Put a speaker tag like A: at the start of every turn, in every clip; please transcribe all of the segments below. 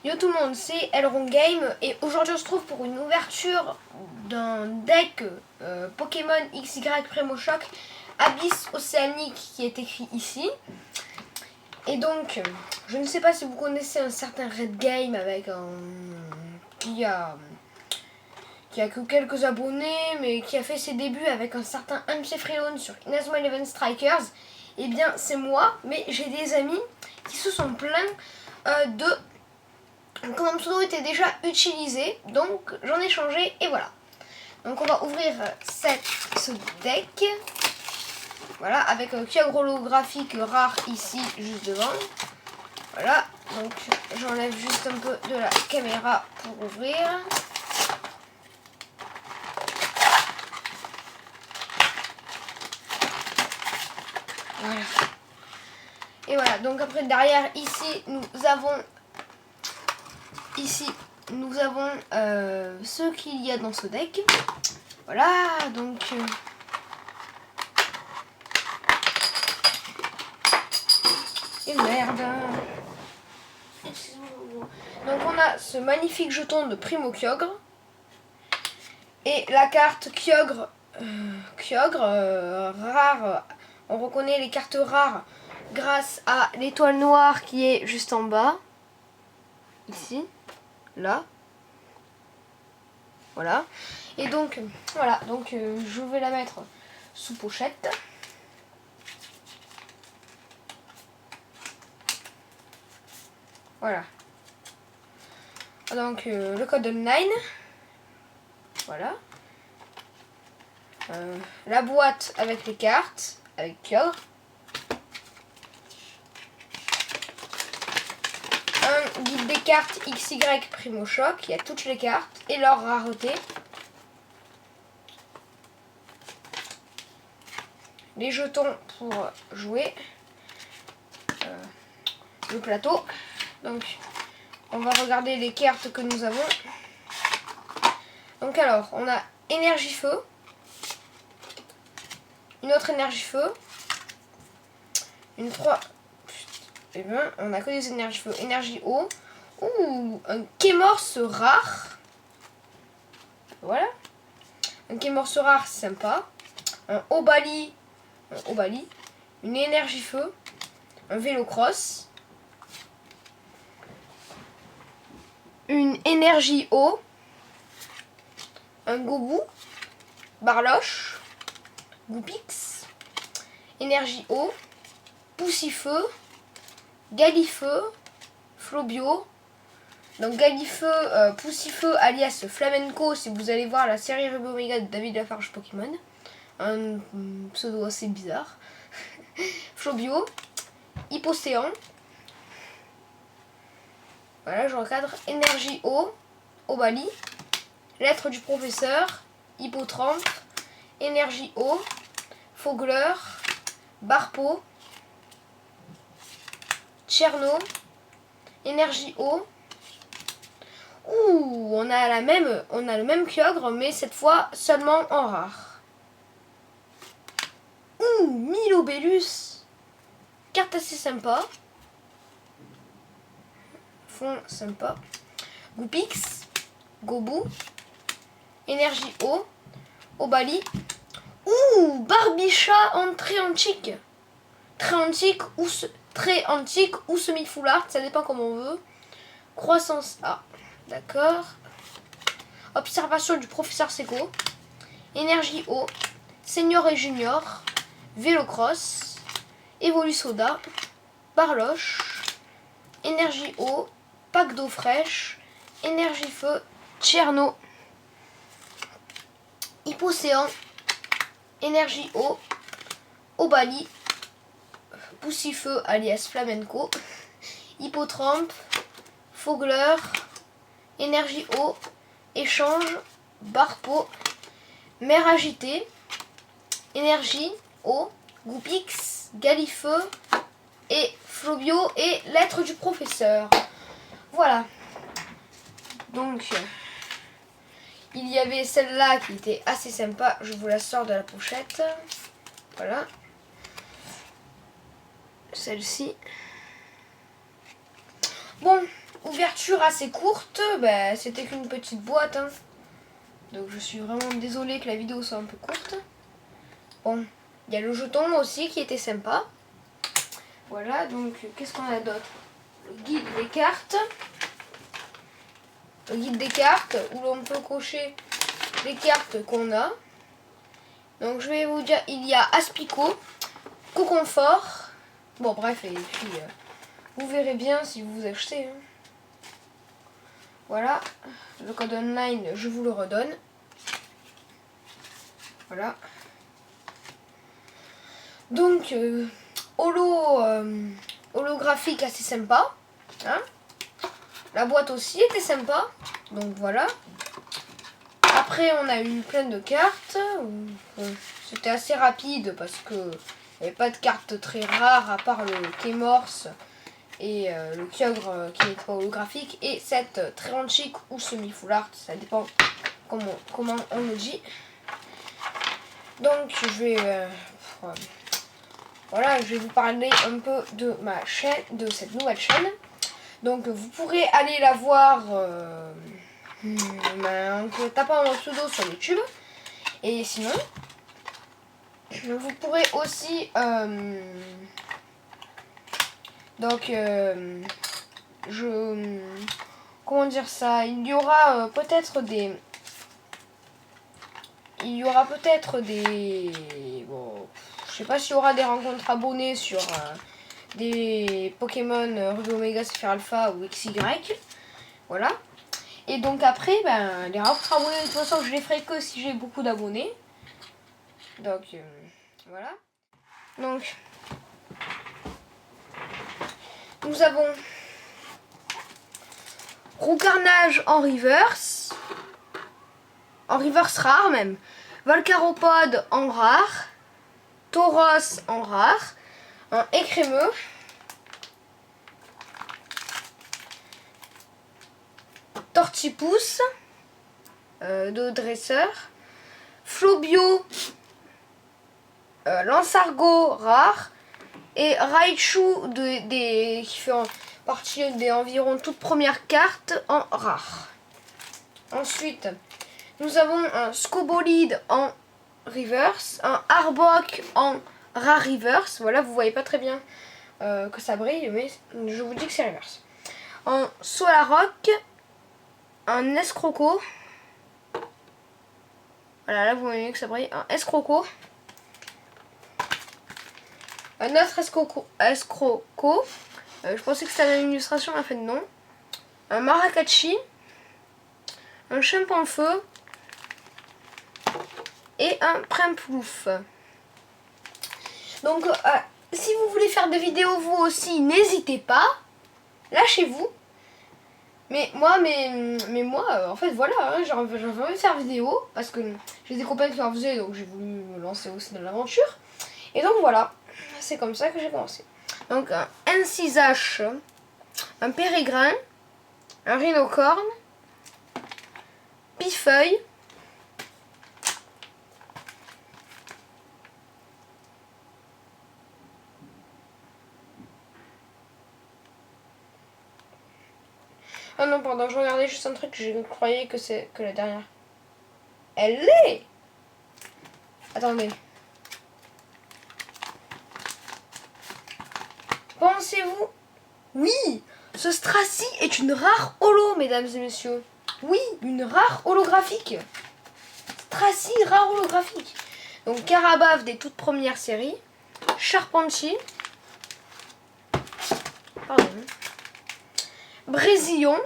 A: Yo tout le monde, c'est Elron Game et aujourd'hui on se trouve pour une ouverture d'un deck Pokémon XY Primo Choc Abyss Océanique qui est écrit ici. Et donc, je ne sais pas si vous connaissez un certain Red Game avec un... qui a que quelques abonnés mais qui a fait ses débuts avec un certain MC Freelon sur Inazuma Eleven Strikers. Et bien c'est moi, mais j'ai des amis qui se sont plaints de... quand mon pseudo était déjà utilisé, donc j'en ai changé et voilà. Donc on va ouvrir ce deck. Voilà, avec un Kyogre holographique rare ici, juste devant. Voilà, donc j'enlève juste un peu de la caméra pour ouvrir. Voilà. Et voilà, donc après derrière ici nous avons ce qu'il y a dans ce deck. Voilà, donc et merde. Donc on a ce magnifique jeton de Primo Kyogre et la carte Kyogre rare. On reconnaît les cartes rares grâce à l'étoile noire qui est juste en bas. Ici, là. Voilà. Et donc, voilà. Donc, je vais la mettre sous pochette. Voilà. Donc, le code online. Voilà. La boîte avec les cartes, avec Kyogre. Un guide des cartes XY Primo Choc, il y a toutes les cartes et leur rareté. Les jetons pour jouer. Le plateau. Donc, on va regarder les cartes que nous avons. Donc alors, on a énergie feu. Une autre énergie feu. Une 3... Et bien, on a que des énergies feu. Énergie eau. Ouh, un Kémorse rare. Voilà. Un Kémorse rare, c'est sympa. Un Obali. Une énergie feu. Un Vélocross. Une énergie eau. Un Gobou. Barloche. Goupix. Énergie eau. Poussifeu. Galifeu, Flobio. Donc Galifeu, Poussifeu alias Flamenco si vous allez voir la série Ruby Omega de David Lafarge Pokémon. Un pseudo assez bizarre. Flobio, Hypocéan. Voilà, je recadre. Énergie eau, Obali. Lettre du professeur, Hippotrampe. Énergie eau, Fogler, Barpo. Cherno, énergie eau. Ouh, on a le même Kyogre, mais cette fois seulement en rare. Ouh, Milobellus. Carte assez sympa. Fond sympa. Goupix, Gobou, énergie eau, Obali. Ouh, Barbicha en très antique. Très antique ou très antique ou semi-foulard, ça dépend comme on veut. Croissance A, d'accord. Observation du professeur Sego. Énergie eau, Senior et Junior, Vélocross, Evolusoda, Barloche, énergie eau, pack d'eau fraîche, énergie feu, Tcherno, Hypocéan, énergie eau, Obali, Poussifeu alias Flamenco, Hippotrampe, Fogler, énergie eau, échange, Barpo, mer agitée, énergie eau, Goupix, Galifeu et Flobio et lettre du professeur. Voilà. Donc, il y avait celle-là qui était assez sympa. Je vous la sors de la pochette. Voilà. Celle-ci. Bon, ouverture assez courte, bah, c'était qu'une petite boîte. Hein. Donc je suis vraiment désolée que la vidéo soit un peu courte. Bon, il y a le jeton aussi qui était sympa. Voilà, donc qu'est-ce qu'on a d'autre? Le guide des cartes. Le guide des cartes où l'on peut cocher les cartes qu'on a. Donc je vais vous dire, il y a Aspico, Coconfort. Bon bref, et puis vous verrez bien si vous achetez. Hein. Voilà, le code online, je vous le redonne. Voilà. Donc, holographique assez sympa. Hein. La boîte aussi était sympa. Donc voilà. Après, on a eu plein de cartes. Bon, c'était assez rapide parce que il n'y avait pas de cartes très rares à part le Kémorse et le Kyogre qui n'est pas holographique. Et cette Tréanchic ou semi-full art, ça dépend comment on le dit. Donc, je vais... voilà, je vais vous parler un peu de ma chaîne, de cette nouvelle chaîne. Donc vous pourrez aller la voir en tapant mon pseudo sur YouTube. Et sinon, vous pourrez aussi comment dire ça, il y aura peut-être des bon, je sais pas s'il y aura des rencontres abonnées sur des Pokémon Ruby Omega Saphir Alpha ou XY. Voilà. Et donc après, ben, les rencontres abonnées, de toute façon, je les ferai que si j'ai beaucoup d'abonnés. Donc, voilà. Donc, nous avons Roucarnage en reverse rare même. Volcaropode en rare. Tauros en rare. Un écrémeux. Tortipousse de dresseur. Flobio, Lansargot rare. Et Raichu qui fait partie des environ toutes premières cartes en rare. Ensuite, nous avons un Scobolide en reverse. Un Arbok en rare reverse. Voilà, vous voyez pas très bien que ça brille, mais je vous dis que c'est reverse. En Solaroc, un Escroco. Voilà, là vous voyez que ça brille. Un Escroco. Un autre Escroco. Je pensais que c'était une illustration, en fait non. Un Maracatchi. Un Chimpanfeu. Et un Primplouf. Donc, si vous voulez faire des vidéos vous aussi, n'hésitez pas. Lâchez-vous. Mais moi, en fait, voilà, hein, j'ai envie de faire vidéo parce que j'ai des copains qui en faisaient, donc j'ai voulu me lancer aussi dans l'aventure. Et donc voilà, c'est comme ça que j'ai commencé. Donc un N6H, un Pérégrin, un Rhinocorne, Pifeuille, oh non, pardon, je regardais juste un truc, je croyais que c'est que la dernière. Elle est. Attendez. Pensez-vous? Oui, ce Stracy est une rare holo, mesdames et messieurs. Oui, une rare holographique. Stracy rare holographique. Donc Carabave des toutes premières séries. Charpentier. Pardon. Brésillon.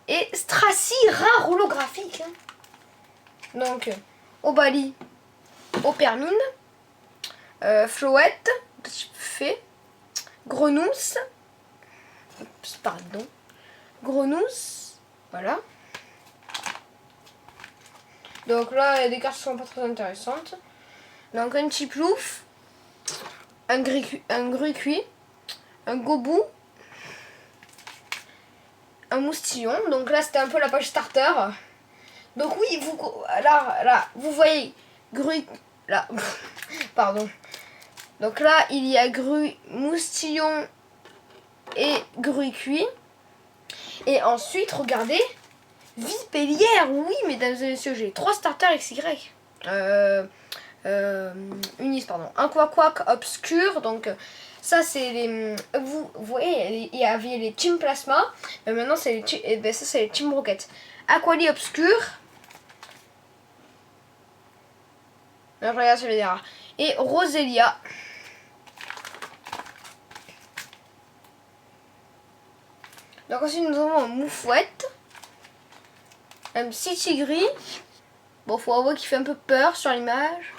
A: Et Stracy rare holographique. Donc, Obali, Opermine, Floette, Fée, Grenousse, pardon, Grenousse, voilà. Donc là, il y a des cartes qui sont pas très intéressantes. Donc un Tiplouf, un Grucuit, un Gobou, un Moustillon. Donc là, c'était un peu la page starter. Donc oui, là, vous voyez, là, pardon. Donc là, il y a Moustillon et Grucuit. Et ensuite, regardez, Vipellière, oui, mesdames et messieurs, j'ai 3 starters XY. Unis, pardon. Un Quack obscur, donc ça c'est les... Vous voyez, il y avait les Team Plasma, mais maintenant c'est les, ça c'est les Team Rocket. Aquali obscur. Non, je regarde, c'est bien rare. Et Roselia. Donc ensuite nous avons un Moufouette. Un petit tigri. Bon, faut avouer qu'il fait un peu peur sur l'image.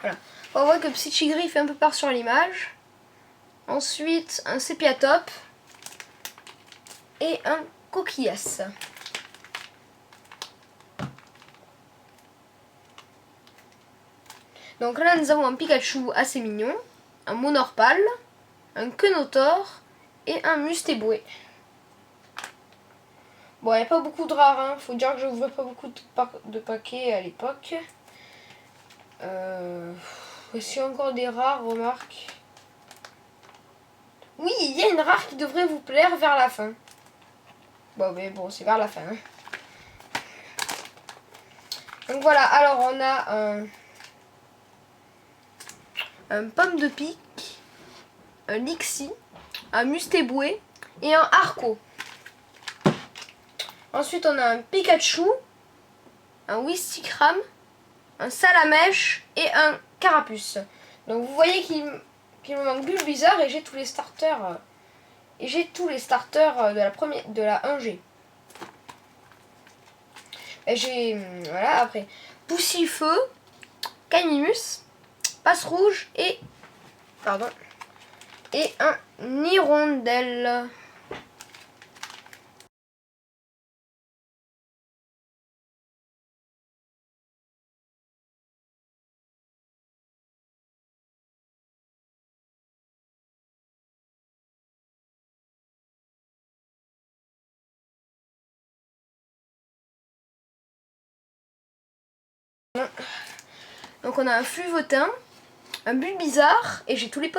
A: Voilà. Faut avouer que petit tigri fait un peu peur sur l'image. Ensuite, un sépiatop. Et un coquillas. Donc là, nous avons un Pikachu assez mignon. Un Monorpal. Un Quenotor. Et un Mustéboué. Bon, il n'y a pas beaucoup de rares, hein. Faut dire que je n'ouvrais pas beaucoup de paquets à l'époque. Est-ce qu'il y a encore des rares, remarque? Oui, il y a une rare qui devrait vous plaire vers la fin. Bon, mais bon, c'est vers la fin. Hein. Donc voilà, alors on a un Pomme de Pique, un Lixie, un Mustéboué et un Arco. Ensuite, on a un Pikachu, un Wistikram, un Salamèche et un Carapuce. Donc vous voyez qu'il me manque Bulbizarre et j'ai tous les starters. De la 1G. Et j'ai voilà après Poussifeu, Canimus, Passe Rouge et un Hirondelle. Donc on a un Fluvotin, un Bulbizarre et j'ai tous les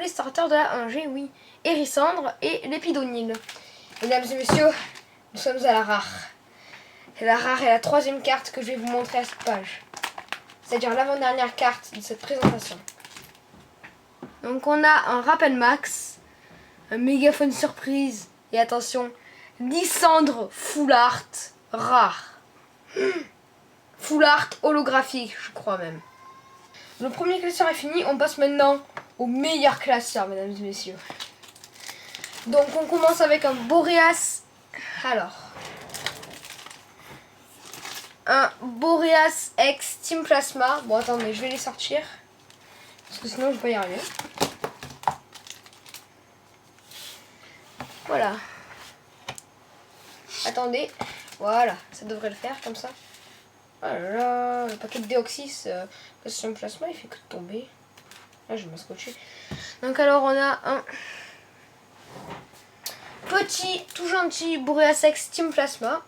A: starters de la 1G, oui, Hérissandre et l'Épidonyle. Mesdames et messieurs, nous sommes à la rare. La rare est la 3e carte que je vais vous montrer à cette page. C'est-à-dire l'avant-dernière carte de cette présentation. Donc on a un Rappel Max, un Mégaphone Surprise et attention, Lysandre Full Art rare. Full Art holographique, je crois même. Le premier classeur est fini, on passe maintenant au meilleur classeur, mesdames et messieurs. Donc on commence avec un Boreas. Alors, un Boreas X Team Plasma. Bon, attendez, je vais les sortir. Parce que sinon, je vais pas y arriver. Voilà. Attendez. Voilà, ça devrait le faire comme ça. Oh là là, le paquet de Deoxys, Team Plasma, il fait que de tomber. Là, je vais me scotcher. Donc alors, on a un petit, tout gentil Boreas X Team Plasma.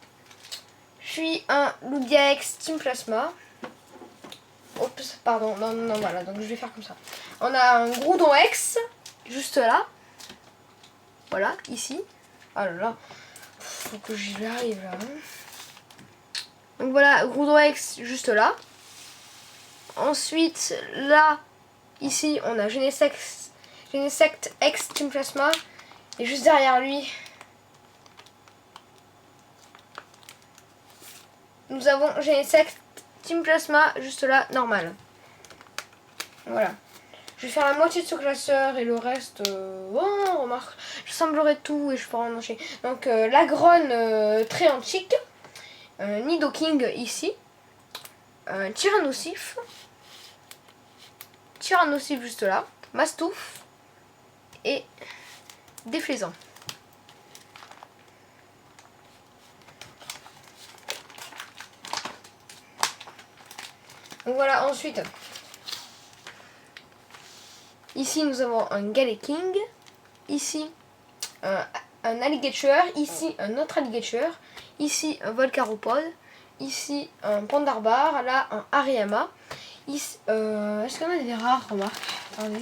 A: Puis un Lugia X Team Plasma. Oups, pardon, non, voilà, donc je vais faire comme ça. On a un Groudon X, juste là. Voilà, ici. Oh là là, faut que j'y arrive là. Donc voilà, Groudon X, juste là. Ensuite, là, ici, on a Genesect X Team Plasma. Et juste derrière lui, nous avons Genesect Team Plasma, juste là, normal. Voilà. Je vais faire la moitié de ce classeur et le reste, oh, remarque, j'assemblerai tout et je pourrai en enchaîner. Donc, Lagron très antique, Nidoking ici, Tyrannosif juste là, Mastouf et Déflaisant. Donc voilà, ensuite, ici nous avons un Galeking, ici un Alligator, ici un autre Alligator, ici un Volcaropode, ici un Pandarbar, là un Hariyama. Est-ce qu'on a des rares, remarque? Attendez.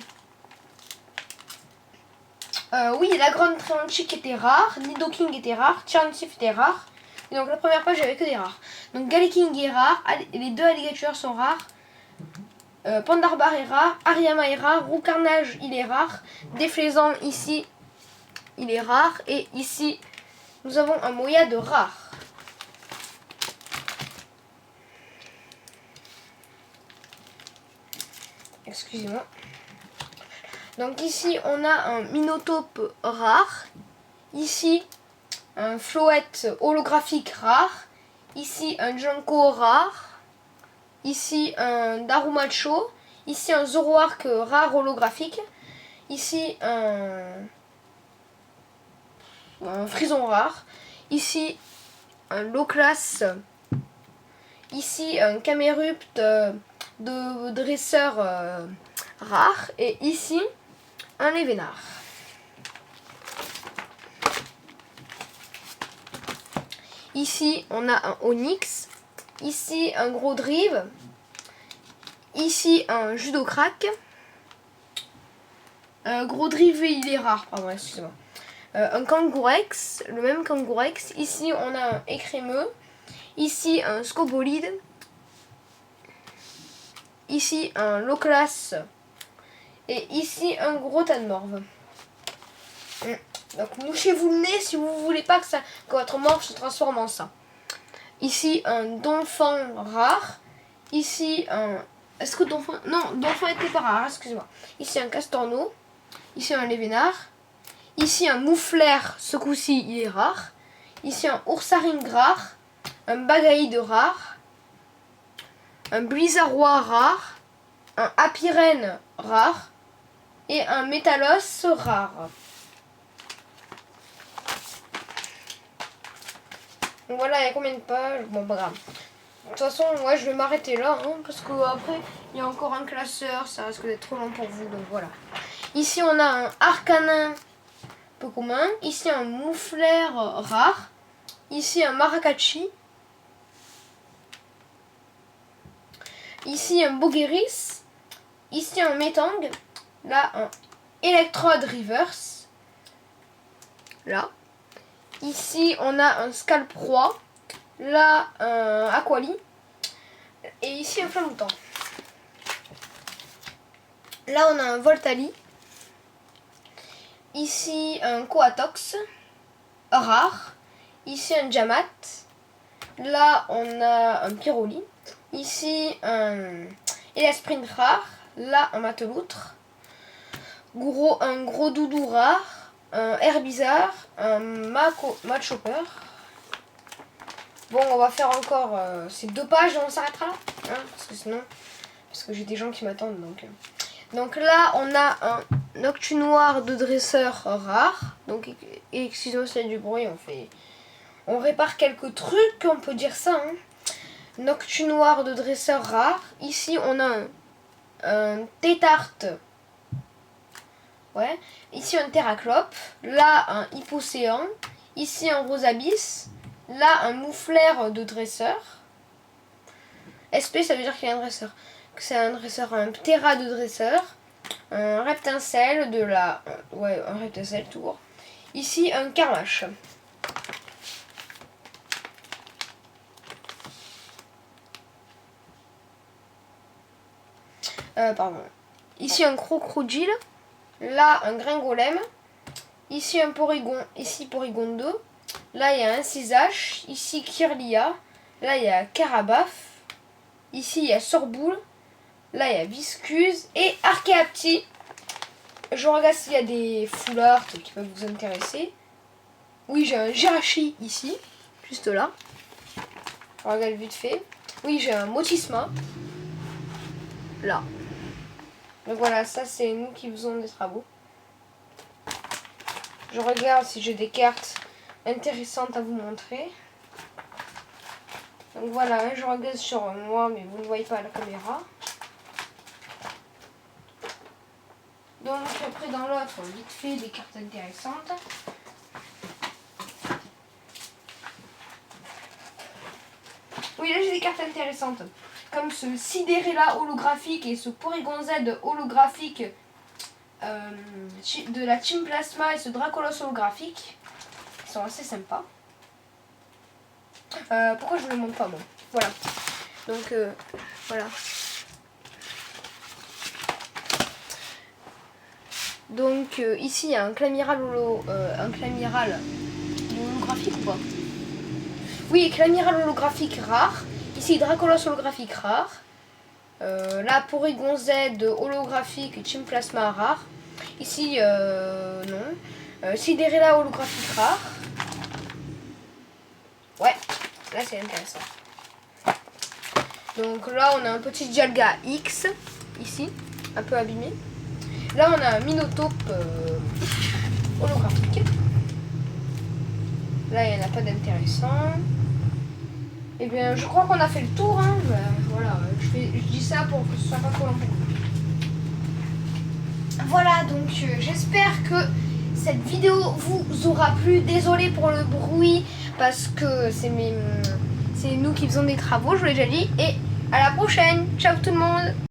A: Oui, la Grande Treonchick était rare, Nidoking était rare, Charnsif était rare. Et donc la première page, j'avais que des rares. Donc Galaking est rare, les 2 alligators sont rares. Pandarbar est rare, Ariama est rare, Roucarnage il est rare, Déflaisant ici il est rare, et ici nous avons un Moya de rare. Excusez-moi. Donc ici on a un Minotape rare, ici un Floette holographique rare, ici un Junko rare, ici un Darumacho, ici un Zoroark rare holographique, ici un Frison rare, ici un Loclas, ici un Camerupt de dresseur rare, et ici un Lévénard. Ici on a un Onyx, ici un gros Drive, ici un Judocrack, gros Drive il est rare, pardon, excusez-moi. Un Kangourex, le même Kangourex, ici on a un Écrémeux, ici un Scobolide, ici un Loclas, et ici un gros Tanmorve. Donc mouchez-vous le nez si vous voulez pas que votre morve se transforme en ça. Ici un Donphan rare. Ici un... Est-ce que Donphan... Non, Donphan était pas rare, excusez-moi. Ici un Castorno. Ici un Lévénard. Ici un Mouflair, ce coup-ci il est rare. Ici un Oursaring rare. Un Bagaïde rare. Un Blizzarrois rare. Un Apiren rare. Et un Métalos rare. Donc voilà, il y a combien de pages? Bon, pas grave. De toute façon, ouais, je vais m'arrêter là, hein, parce que après, il y a encore un classeur, ça risque d'être trop long pour vous, donc voilà. Ici, on a un Arcanin peu commun. Ici, un Mouflair rare. Ici, un Maracacci. Ici, un Bogeris. Ici, un Metang. Là, un Electrode Reverse. Là. Ici, on a un Scalproie. Là, un Aquali. Et ici, un Flamoutant. Là, on a un Voltali. Ici, un Coatox. Rare. Ici, un Jamat. Là, on a un Pyroli. Ici, un Elasprint rare. Là, un Mateloutre. Un gros Doudou rare. Un Herbizarre, un Machopper. Bon, on va faire encore ces 2 pages et on s'arrêtera là. Hein, parce que sinon, j'ai des gens qui m'attendent. Donc là, on a un Noctunoir de dresseur rare. Donc, excusez-moi, c'est du bruit. On répare quelques trucs, on peut dire ça. Hein. Noctunoir de dresseur rare. Ici, on a un Tétarte. Ouais. Ici un Terraclope, là un Hypocéan, ici un Rosabis, là un Mouflair de dresseur. SP ça veut dire qu'il y a un dresseur. C'est un dresseur, un Ptera de dresseur, un Reptincelle de la... ouais, un Reptincelle tout court. Ici un Carmache. Pardon. Ici un Crocodile. Là, un Gringolem. Ici, un Porygon. Ici, Porygon 2. Là, il y a un Cisache. Ici, Kirlia. Là, il y a Carabaf. Ici, il y a Sorboule. Là, il y a Viscuse. Et Archaeapti. Je regarde s'il y a des foulards qui peuvent vous intéresser. Oui, j'ai un Jirachi ici. Juste là. Je regarde vite fait. Oui, j'ai un Motisma. Là. Donc voilà, ça c'est nous qui faisons des travaux. Je regarde si j'ai des cartes intéressantes à vous montrer. Donc voilà, je regarde sur moi, mais vous ne voyez pas à la caméra. Donc après dans l'autre, vite fait, des cartes intéressantes. Oui, là j'ai des cartes intéressantes. Comme ce Sidérella holographique et ce Porygon Z holographique de la Team Plasma et ce Dracolos holographique. Ils sont assez sympas. Pourquoi je ne le montre pas moi? Voilà. Donc voilà. Donc ici il y a un Clamiral holographique ou pas? Oui, Clamiral holographique rare. Ici Dracolos holographique rare. Là Porygon Z holographique Team Plasma rare. Ici non. Cinderella holographique rare. Ouais, là c'est intéressant. Donc là on a un petit Dialga X ici, un peu abîmé. Là on a un Minotaur holographique. Là il n'y en a pas d'intéressant. Et bien je crois qu'on a fait le tour. Hein. Voilà, je dis ça pour que ce soit pas trop long. Voilà, donc j'espère que cette vidéo vous aura plu. Désolée pour le bruit parce que c'est nous qui faisons des travaux, je vous l'ai déjà dit. Et à la prochaine. Ciao tout le monde.